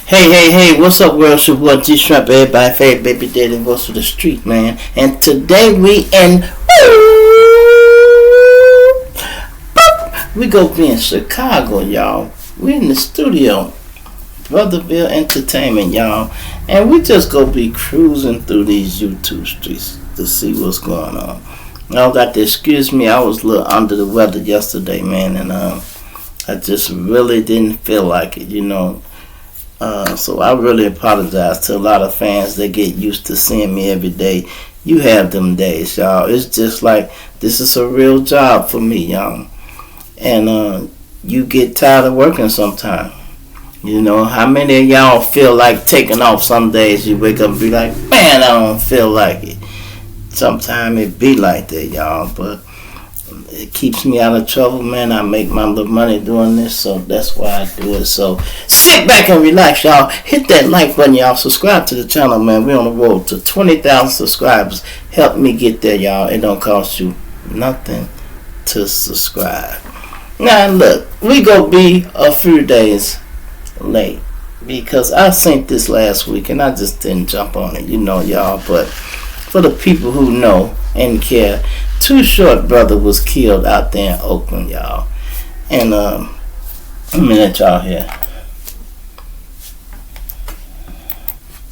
Hey, what's up, world? It's your boy G Shrimp, everybody favorite baby daddy voice for the street, man. And today we go be in Chicago, y'all. We in the studio, BROTHER VILLE Entertainment, y'all. And we just go be cruising through these YouTube streets to see what's going on. Y'all got to excuse me, I was a little under the weather yesterday, man. And I just really didn't feel like it, So I really apologize to a lot of fans that get used to seeing me every day. You have them days, y'all. It's just like this is a real job for me, y'all. And you get tired of working sometimes. How many of y'all feel like taking off some days? You wake up and be like, man, I don't feel like it. Sometimes it be like that, y'all. But it keeps me out of trouble, man. I make my little money doing this, so that's why I do it. So sit back and relax, y'all. Hit that like button, y'all. Subscribe to the channel, man. We're on the road to 20,000 subscribers. Help me get there, y'all. It don't cost you nothing to subscribe. Now, look, we gonna be a few days late because I synced this last week and I just didn't jump on it, y'all. But for the people who know and care, Too Short brother was killed out there in Oakland, y'all. And let me let y'all hear.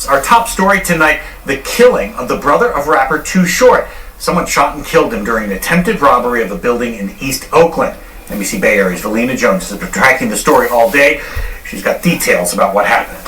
Our top story tonight, the killing of the brother of rapper Too Short. Someone shot and killed him during an attempted robbery of a building in East Oakland. NBC Bay Area's Valina Jones has been tracking the story all day. She's got details about what happened.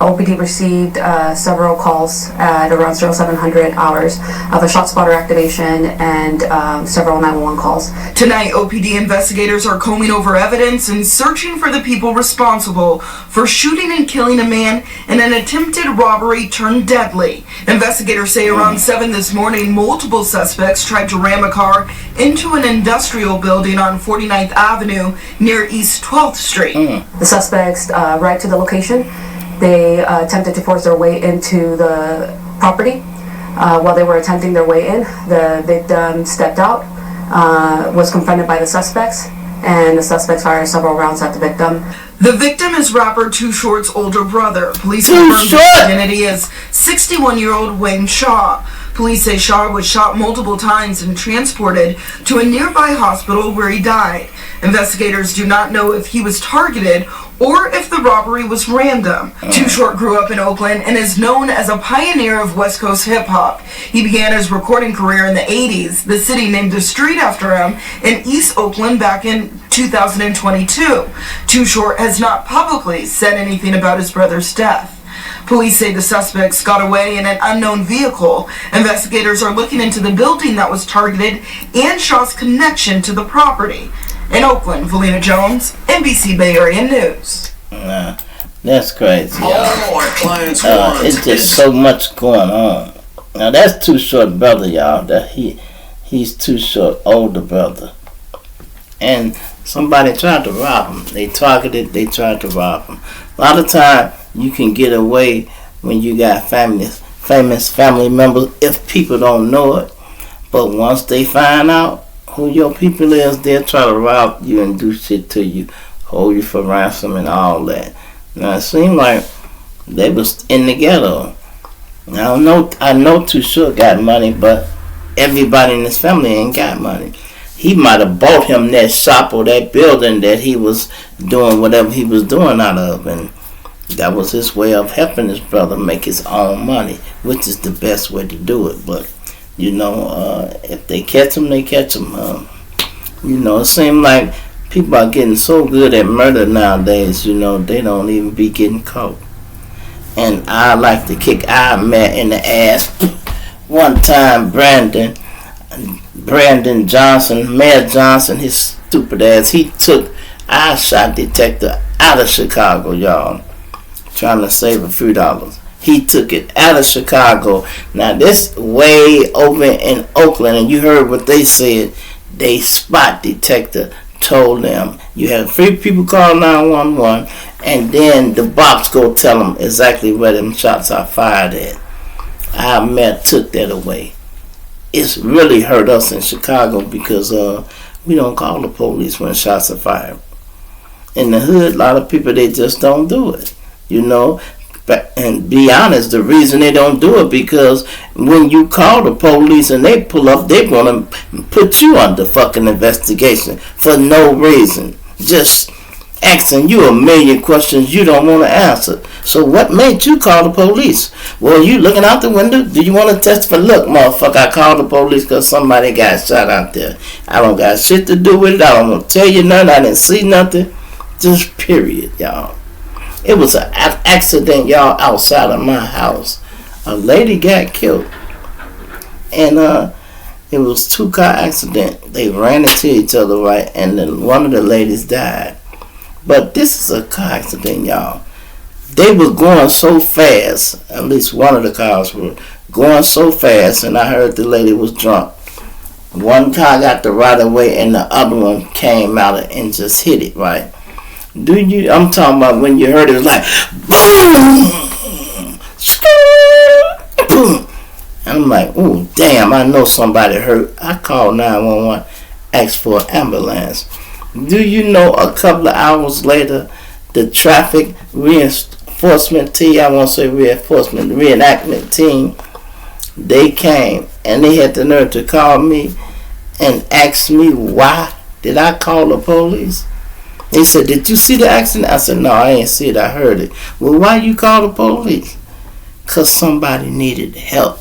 OPD received several calls at around 0700 hours of a shot spotter activation and several 911 calls. Tonight, OPD investigators are combing over evidence and searching for the people responsible for shooting and killing a man in an attempted robbery turned deadly. Investigators say around 7 this morning, multiple suspects tried to ram a car into an industrial building on 49th Avenue near East 12th Street. The suspects arrived to the location. They attempted to force their way into the property. While they were attempting their way in, the victim stepped out, was confronted by the suspects, and the suspects fired several rounds at the victim. The victim is rapper Too Short's older brother. Police confirmed his identity as 61-year-old Wayne Shaw. Police say Shaw was shot multiple times and transported to a nearby hospital where he died. Investigators do not know if he was targeted or if the robbery was random. Too Short grew up in Oakland and is known as a pioneer of West Coast hip-hop. He began his recording career in the 80s. The city named a street after him in East Oakland back in 2022. Too Short has not publicly said anything about his brother's death. Police say the suspects got away in an unknown vehicle. Investigators are looking into the building that was targeted and Shaw's connection to the property. In Oakland, Valina Jones, NBC Bay Area News. That's crazy, y'all. It's just so much going on. Now that's Too Short brother, y'all. That he's Too Short older brother, and somebody tried to rob him. They targeted. They tried to rob him. A lot of time you can get away when you got famous family members if people don't know it. But once they find out who your people is, they'll try to rob you and do shit to you, hold you for ransom and all that. Now it seemed like they was in the ghetto. Now I know Too Short got money, but everybody in his family ain't got money. He might have bought him that shop or that building that he was doing whatever he was doing out of, and that was his way of helping his brother make his own money, which is the best way to do it. But if they catch him, they catch him. It seems like people are getting so good at murder nowadays, they don't even be getting caught. And I like to kick Matt in the ass. One time, Brandon Johnson, Mayor Johnson, his stupid ass, he took our shot detector out of Chicago, y'all, trying to save a few dollars. He took it out of Chicago. Now this way over in Oakland, and you heard what they said. They spot detector told them you have 3 people call 911, and then the box go tell them exactly where them shots are fired at. Our mayor took that away. It's really hurt us in Chicago because we don't call the police when shots are fired. in the hood, a lot of people, they just don't do it, you know. And be honest, the reason they don't do it because when you call the police and they pull up, they're gonna put you under fucking investigation for no reason, just asking you a million questions you don't want to answer. So what made you call the police? Well, you looking out the window? Do you want to testify? Look, motherfucker, I called the police because somebody got shot out there. I don't got shit to do with it. I don't want to tell you nothing. I didn't see nothing. Just period, y'all. It was an accident, y'all, outside of my house. A lady got killed. And it was 2-car accident. They ran into each other, right? And then one of the ladies died. But this is a car accident, y'all. They was going so fast. At least one of the cars were going so fast. And I heard the lady was drunk. One car got the right of way and the other one came out and just hit it, right? I'm talking about when you heard it was like, boom, boom. And I'm like, oh, damn, I know somebody hurt. I called 911, asked for an ambulance. Do you know a couple of hours later, the traffic reinforcement team, I won't say reinforcement, reenactment team, they came and they had the nerve to call me and ask me why did I call the police? They said, did you see the accident? I said, no, I ain't see it. I heard it. Well, why you call the police? Because somebody needed help.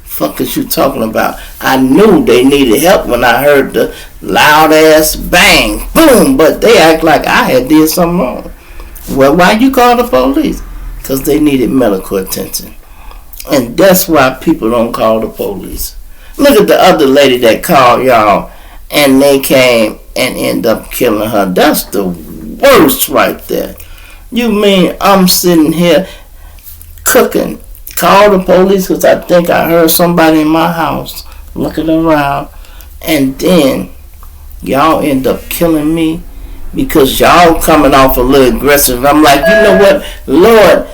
Fuck is you talking about? I knew they needed help when I heard the loud ass bang, boom, but they act like I had did something wrong. Well, why you call the police? Because they needed medical attention. And that's why people don't call the police. Look at the other lady that called y'all and they came and end up killing her. That's the worst right there. You mean I'm sitting here cooking, call the police because I think I heard somebody in my house looking around, and then y'all end up killing me because y'all coming off a little aggressive. I'm like, you know what, Lord,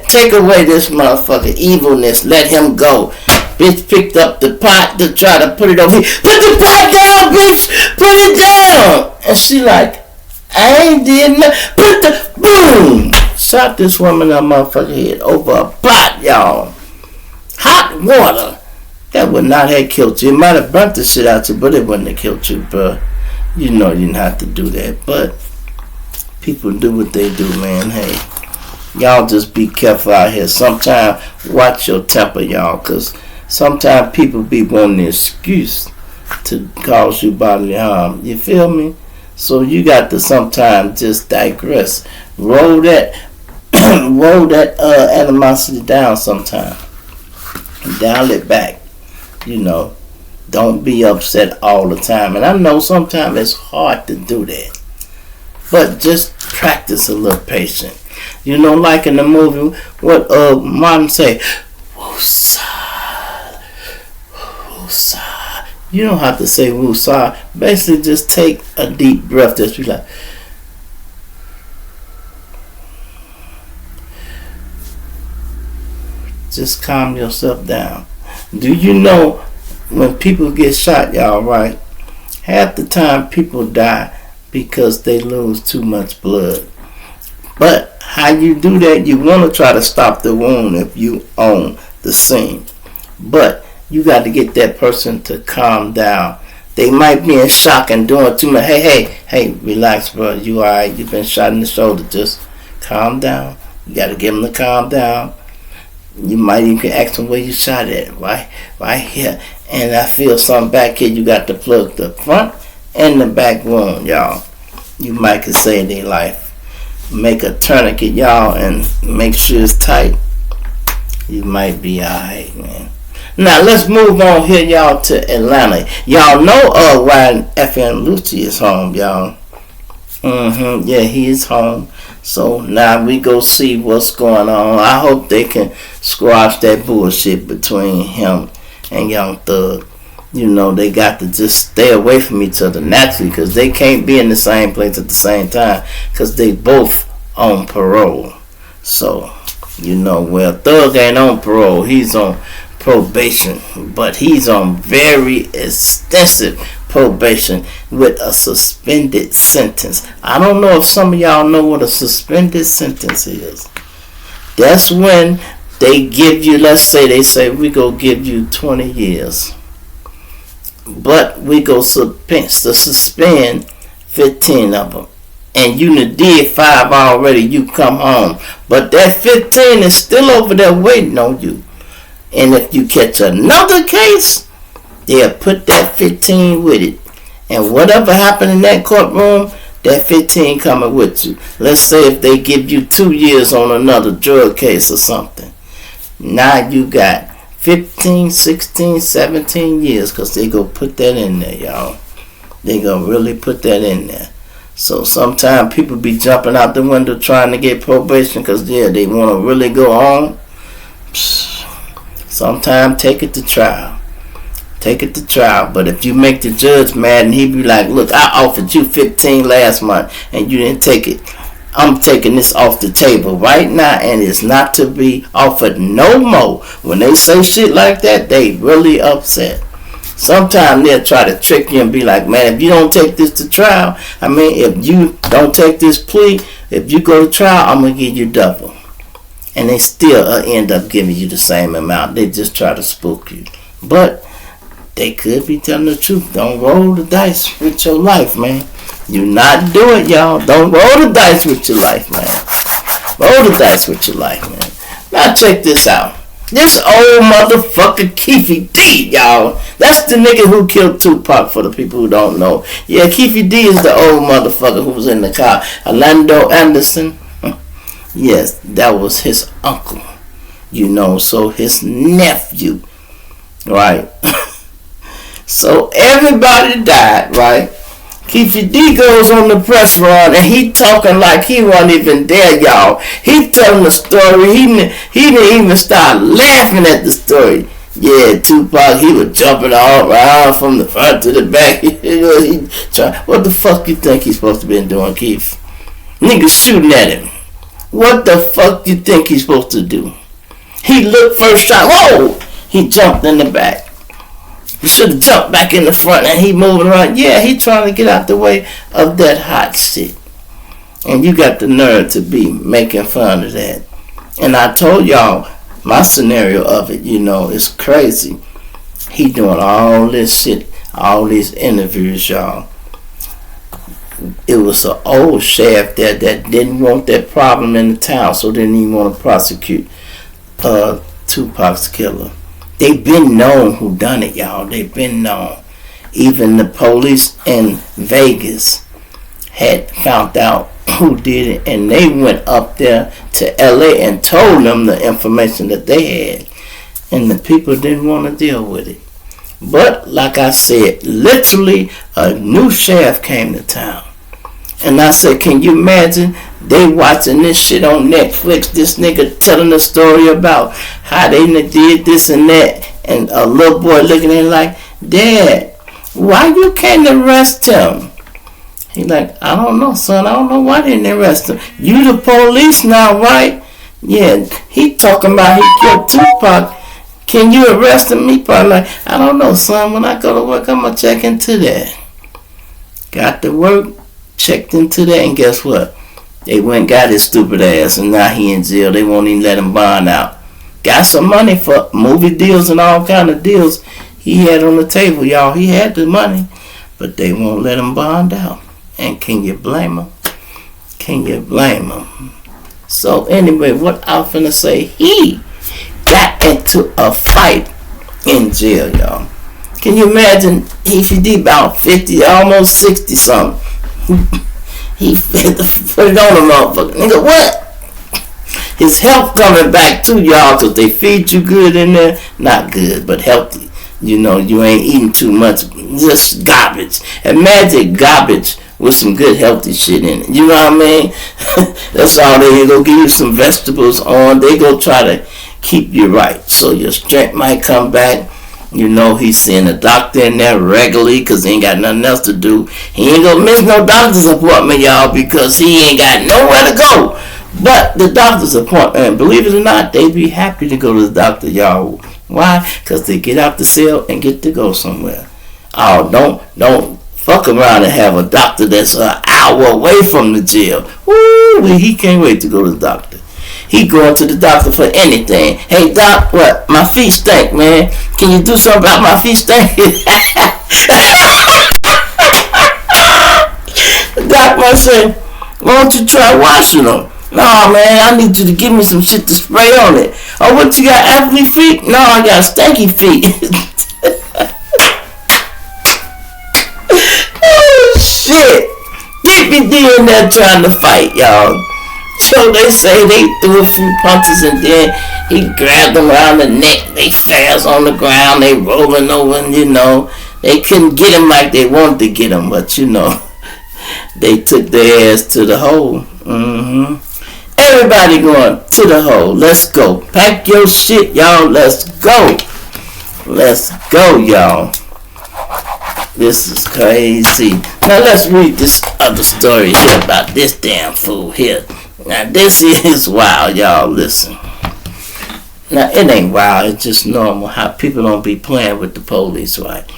take away this motherfucker evilness, let him go. Bitch picked up the pot to try to put it over here. Put the pot down, bitch! Put it down! And she like, I ain't did nothing. Put the, boom! Shot this woman in her motherfucking head over a pot, y'all. Hot water. That would not have killed you. It might have burnt the shit out you, but it wouldn't have killed you, bro. You know you didn't have to do that. But people do what they do, man. Hey, y'all just be careful out here. Sometimes watch your temper, y'all, because sometimes people be wanting an excuse to cause you bodily harm. You feel me? So you got to sometimes just digress. Roll that animosity down sometime. Dial it back. You know, don't be upset all the time. And I know sometimes it's hard to do that. But just practice a little patience. You know, like in the movie, what Martin say, woosah. You don't have to say woosah. Basically, just take a deep breath. Just be like, just calm yourself down. Do you know when people get shot, y'all, right? Half the time people die because they lose too much blood. But how you do that, you want to try to stop the wound if you own the scene. But you got to get that person to calm down. They might be in shock and doing too much. Hey, relax, bro. You alright? You've been shot in the shoulder. Just calm down. You got to get them to calm down. You might even ask them where you shot at. Right here. And I feel something back here. You got to plug the front and the back wound, y'all. You might could save their life. Make a tourniquet, y'all, and make sure it's tight. You might be alright, man. Now let's move on here, y'all, to Atlanta. Y'all know why FN Lucci is home, y'all. Yeah, he is home. So now we go see what's going on. I hope they can squash that bullshit between him and Young Thug. You know, they got to just stay away from each other naturally because they can't be in the same place at the same time because they both on parole. So, you know, well, Thug ain't on parole. He's on probation, but he's on very extensive probation with a suspended sentence. I don't know if some of y'all know what a suspended sentence is. That's when they give you, let's say they say we go give you 20 years. But we go suspend 15 of them. And you did 5 already, you come home. But that 15 is still over there waiting on you. And if you catch another case, they'll put that 15 with it. And whatever happened in that courtroom, that 15 coming with you. Let's say if they give you 2 years on another drug case or something. Now you got 15, 16, 17 years, because they go put that in there, y'all. They gonna really put that in there. So sometimes people be jumping out the window trying to get probation because, they want to really go on. Sometimes take it to trial. Take it to trial. But if you make the judge mad and he be like, look, I offered you 15 last month and you didn't take it. I'm taking this off the table right now and it's not to be offered no more. When they say shit like that, they really upset. Sometimes they'll try to trick you and be like, man, if you don't take this to trial, if you don't take this plea, if you go to trial, I'm going to give you double. And they still end up giving you the same amount. They just try to spook you. But they could be telling the truth. Don't roll the dice with your life, man. You not do it, y'all. Don't roll the dice with your life, man. Roll the dice with your life, man. Now check this out. This old motherfucker Keefy D, y'all. That's the nigga who killed Tupac, for the people who don't know. Yeah, Keefy D is the old motherfucker who was in the car. Orlando Anderson. Yes, that was his uncle. So his nephew. Right? So everybody died, right? Keefy D goes on the press run and he talking like he wasn't even there, y'all. He telling the story. He didn't even start laughing at the story. Yeah, Tupac, he was jumping all around from the front to the back. What the fuck you think he's supposed to be doing, Keith? Niggas shooting at him. What the fuck you think he's supposed to do? He looked first shot. Whoa! He jumped in the back. He should have jumped back in the front and he moving around. Yeah, he trying to get out the way of that hot shit. And you got the nerve to be making fun of that. And I told y'all my scenario of it, is crazy. He doing all this shit, all these interviews, y'all. It was an old sheriff that didn't want that problem in the town, so didn't even want to prosecute Tupac's killer. They've been known who done it, y'all. They've been known. Even the police in Vegas had found out who did it, and they went up there to LA and told them the information that they had, and the people didn't want to deal with it. But like I said, literally a new sheriff came to town. And I said, can you imagine? They watching this shit on Netflix. This nigga telling a story about how they did this and that. And a little boy looking at him like, Dad, why you can't arrest him? He like, I don't know, son. I don't know why they didn't arrest him. You the police now, right? Yeah, he talking about he killed Tupac. Can you arrest him? He probably like, I don't know, son. When I go to work, I'm going to check into that. Got to work, checked into that, and guess what? They went and got his stupid ass, and now he in jail. They won't even let him bond out. Got some money for movie deals and all kind of deals he had on the table, y'all. He had the money, but they won't let him bond out. And can you blame him? Can you blame him? So anyway, what I'm finna say, he got into a fight in jail, y'all. Can you imagine? He about 50, almost 60 something. He put it on the motherfucker. Nigga, what? His health coming back too, y'all, because they feed you good in there. Not good, but healthy. You ain't eating too much. Just garbage. Imagine garbage with some good healthy shit in it. You know what I mean? That's all they go give you some vegetables on. They go try to keep you right. So your strength might come back. He's seeing a doctor in there regularly because he ain't got nothing else to do. He ain't gonna miss no doctor's appointment, y'all, because he ain't got nowhere to go. But the doctor's appointment, believe it or not, they be happy to go to the doctor, y'all. Why? Because they get out the cell and get to go somewhere. Oh, don't fuck around and have a doctor that's an hour away from the jail. Woo, he can't wait to go to the doctor. He going to the doctor for anything. Hey, doc, what? My feet stink, man. Can you do something about my feet stink? The doc might say, why don't you try washing them? No, man, I need you to give me some shit to spray on it. Oh, what, you got athlete feet? No, I got stanky feet. Oh, shit. Dippy D in there trying to fight, y'all. So they say they threw a few punches and then he grabbed them around the neck. They fast on the ground. They rolling over and, they couldn't get him like they wanted to get him. But, they took their ass to the hole. Everybody going to the hole. Let's go. Pack your shit, y'all. Let's go. Let's go, y'all. This is crazy. Now let's read this other story here about this damn fool here. Now this is wild, y'all. Listen. Now it ain't wild. It's just normal how people don't be playing with the police, right?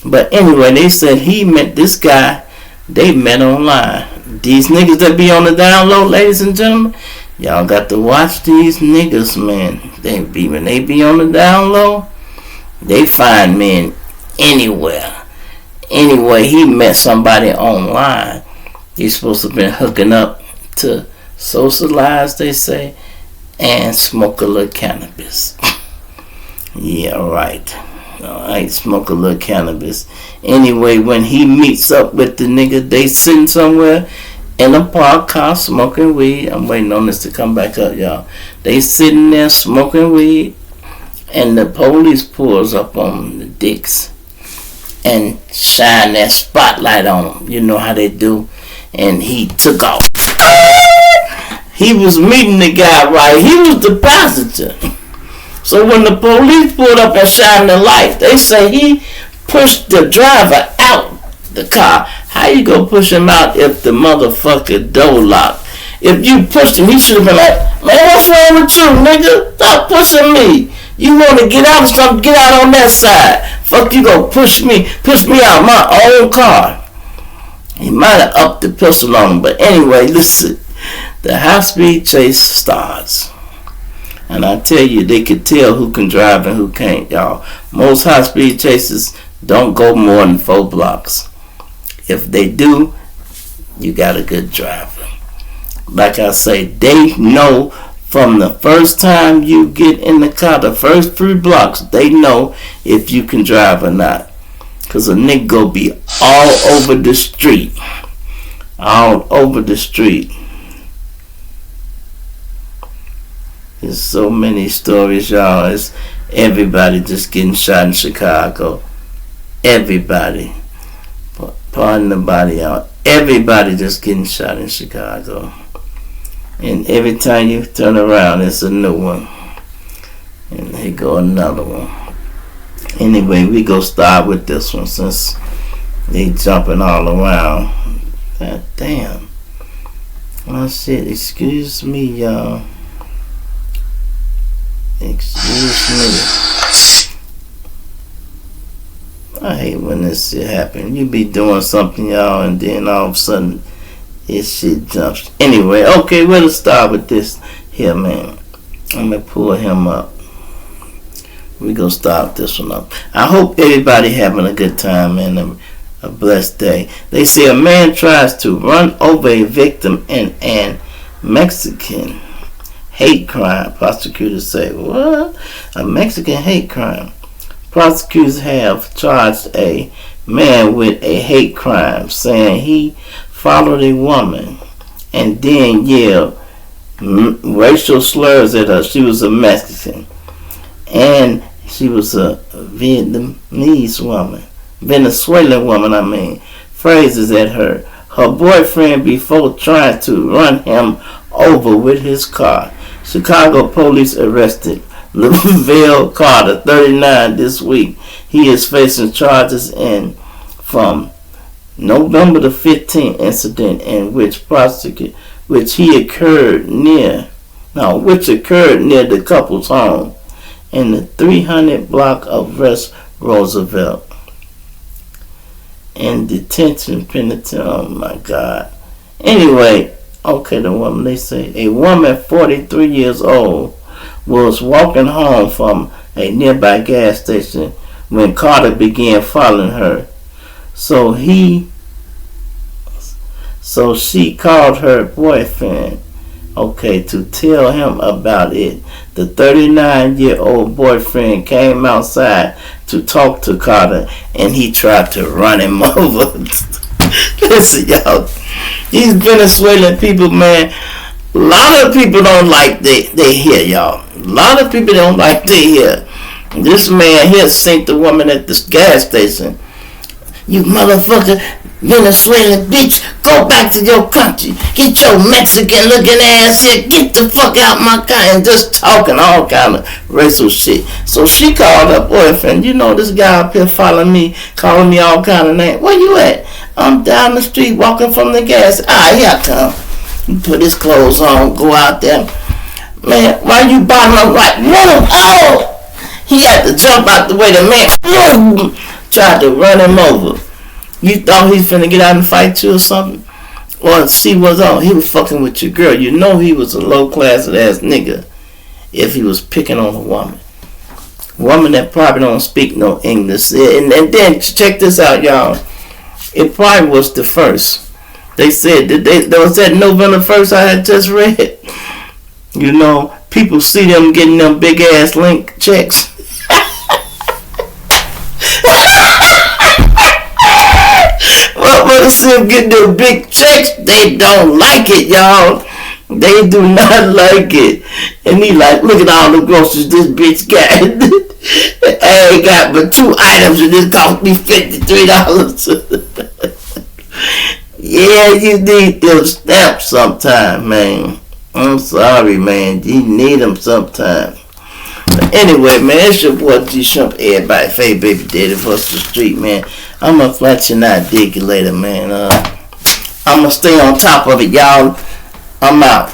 But anyway, they said he met this guy. They met online. These niggas that be on the down low, ladies and gentlemen, y'all got to watch these niggas, man. When they be on the down low, they find men anywhere. Anyway, he met somebody online. He's supposed to have been hooking up to socialize, they say, and smoke a little cannabis. Yeah, right. Alright, smoke a little cannabis. Anyway, when he meets up with the nigga, they sitting somewhere in a park car smoking weed. I'm waiting on this to come back up, y'all. They sitting there smoking weed, and the police pulls up on the dicks and shine that spotlight on them. You know how they do. And he took off. He was meeting the guy, right? He was the passenger. So when the police pulled up and shined the light, they say he pushed the driver out the car. How you gonna push him out if the motherfucker door locked? If you pushed him, he should have been like, man, what's wrong with you, nigga? Stop pushing me. You want to get out of something, get out on that side. Fuck, you gonna push me out my own car. He might have upped the pistol on him, but anyway, listen. The high-speed chase starts. And I tell you, they could tell who can drive and who can't, y'all. Most high-speed chases don't go more than 4 blocks. If they do, you got a good driver. Like I say, they know from the first time you get in the car, the first 3 blocks, they know if you can drive or not. Because a nigga go be all over the street. All over the street. There's so many stories, y'all. It's everybody just getting shot in Chicago. Everybody. Pardon the body out. Everybody just getting shot in Chicago. And every time you turn around, it's a new one. And here go another one. Anyway, we go start with this one since they jumping all around. God damn. Oh shit, excuse me, y'all. Excuse me. I hate when this shit happen. You be doing something, y'all, and then all of a sudden this shit jumps. Anyway, okay, we'll start with this here, man. I'm gonna pull him up. We gonna start this one up. I hope everybody having a good time and a blessed day. They say a man tries to run over a victim in an Mexican hate crime. Prosecutors say, what? A Mexican hate crime. Prosecutors have charged a man with a hate crime, saying he followed a woman and then yelled racial slurs at her. She was a Mexican. And she was a Vietnamese woman. Venezuelan woman, phrases at her. Her boyfriend before trying to run him over with his car. Chicago police arrested Lavelle Carter, 39, this week. He is facing charges from November the 15th incident in which occurred near the couple's home in the 300 block of West Roosevelt. in detention penitentiary. Oh my God. Anyway, okay, the woman, they say a woman 43 years old was walking home from a nearby gas station when Carter began following her. So she called her boyfriend, okay, to tell him about it. The 39-year-old boyfriend came outside to talk to Carter, and he tried to run him over. Listen, y'all, these Venezuelan people, man, a lot of people don't like they hear, y'all. A lot of people don't like they hear. This man here sent the woman at this gas station. You motherfucker, Venezuelan bitch, go back to your country. Get your Mexican looking ass here. Get the fuck out my car. And just talking all kind of racial shit. So she called her boyfriend. You know this guy up here following me, calling me all kind of names. Where you at? I'm down the street walking from the gas. Here I come. He put his clothes on, go out there. Man, why you bottom up like, move? Oh! He had to jump out the way. The man tried to run him over. You thought he was finna get out and fight you or something? Or see what's on. He was fucking with your girl. You know he was a low-class ass nigga if he was picking on a woman. Woman that probably don't speak no English. And then check this out, y'all. It probably was the first. They said that there was that November 1st I had just read. You know, people see them getting them big ass link checks. When they see them getting them big checks, they don't like it, y'all. They do not like it. And he like, look at all the groceries this bitch got. I ain't got but 2 items and this cost me $53. Yeah, you need them stamps sometime, man. I'm sorry, man. You need them sometime. But anyway, man, it's your boy G Shump, everybody favorite baby daddy for the street, man. I'm gonna flat you not dig you later, man. I'm gonna stay on top of it, y'all. I'm out.